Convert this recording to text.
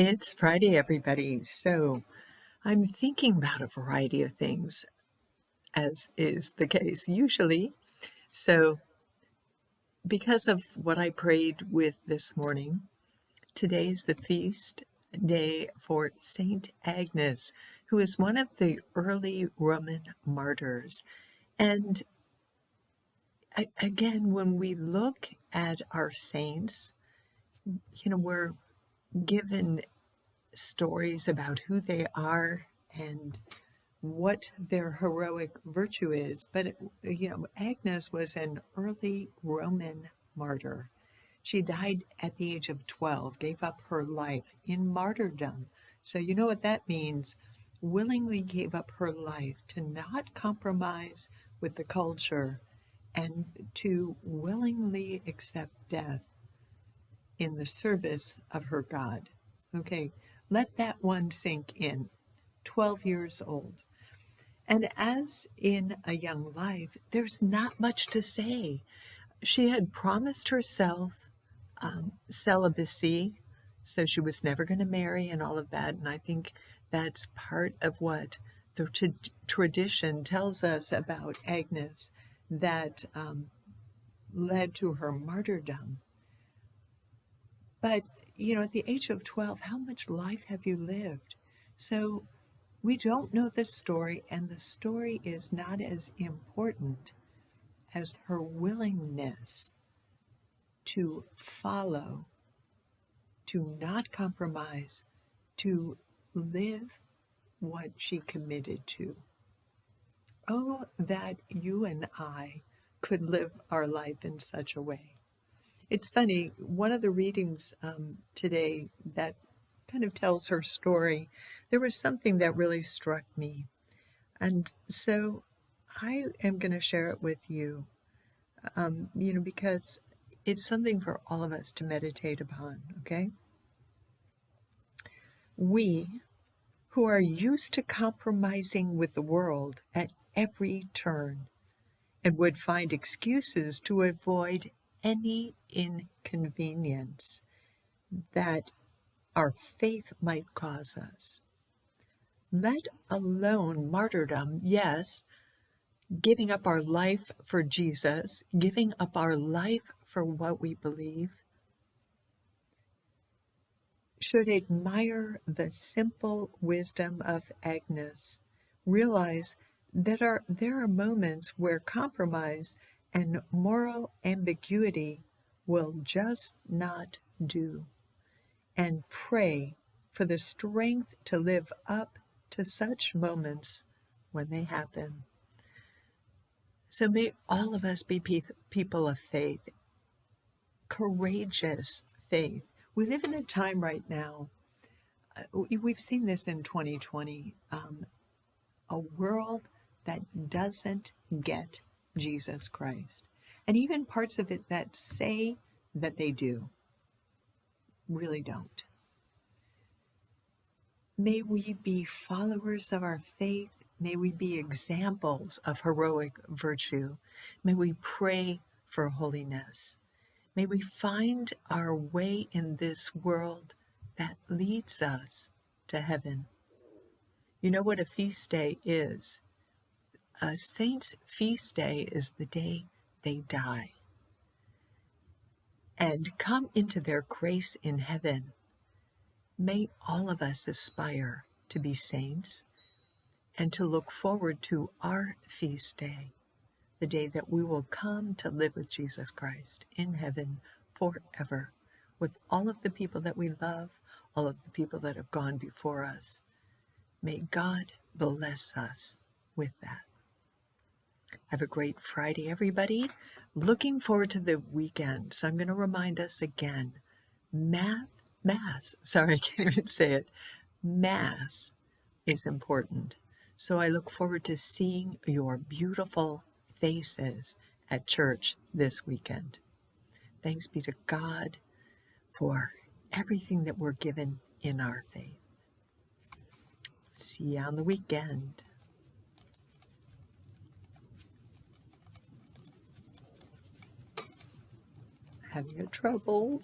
It's Friday, everybody. So I'm thinking about a variety of things, as is the case usually. So, because of what I prayed with this morning, today's the feast day for Saint Agnes, who is one of the early Roman martyrs. And again, when we look at our saints, we're given stories about who they are and what their heroic virtue is. But, Agnes was an early Roman martyr. She died at the age of 12, gave up her life in martyrdom. So, you know what that means? Willingly gave up her life to not compromise with the culture and to willingly accept death in the service of her God. Okay, let that one sink in. 12 years old. And as in a young life, there's not much to say. She had promised herself celibacy, so she was never going to marry and all of that. And I think that's part of what the tradition tells us about Agnes that led to her martyrdom. But, at the age of 12, how much life have you lived? So we don't know the story, and the story is not as important as her willingness to follow, to not compromise, to live what she committed to. Oh, that you and I could live our life in such a way. It's funny, one of the readings today that kind of tells her story, there was something that really struck me. And so I am going to share it with you, because it's something for all of us to meditate upon, okay? We, who are used to compromising with the world at every turn and would find excuses to avoid any inconvenience that our faith might cause us. Let alone martyrdom, yes, giving up our life for Jesus, giving up our life for what we believe, should admire the simple wisdom of Agnes, realize that there are moments where compromise and moral ambiguity will just not do, and pray for the strength to live up to such moments when they happen. So may all of us be people of faith, courageous faith. We live in a time right now, we've seen this in 2020, a world that doesn't get Jesus Christ. And even parts of it that say that they do, really don't. May we be followers of our faith. May we be examples of heroic virtue. May we pray for holiness. May we find our way in this world that leads us to heaven. You know what a feast day is? A saint's feast day is the day they die and come into their grace in heaven. May all of us aspire to be saints and to look forward to our feast day, the day that we will come to live with Jesus Christ in heaven forever, with all of the people that we love, all of the people that have gone before us. May God bless us with that. Have a great Friday, everybody. Looking forward to the weekend. So I'm going to remind us again, Mass, sorry, I can't even say it. Mass is important. So I look forward to seeing your beautiful faces at church this weekend. Thanks be to God for everything that we're given in our faith. See you on the weekend. Having a trouble.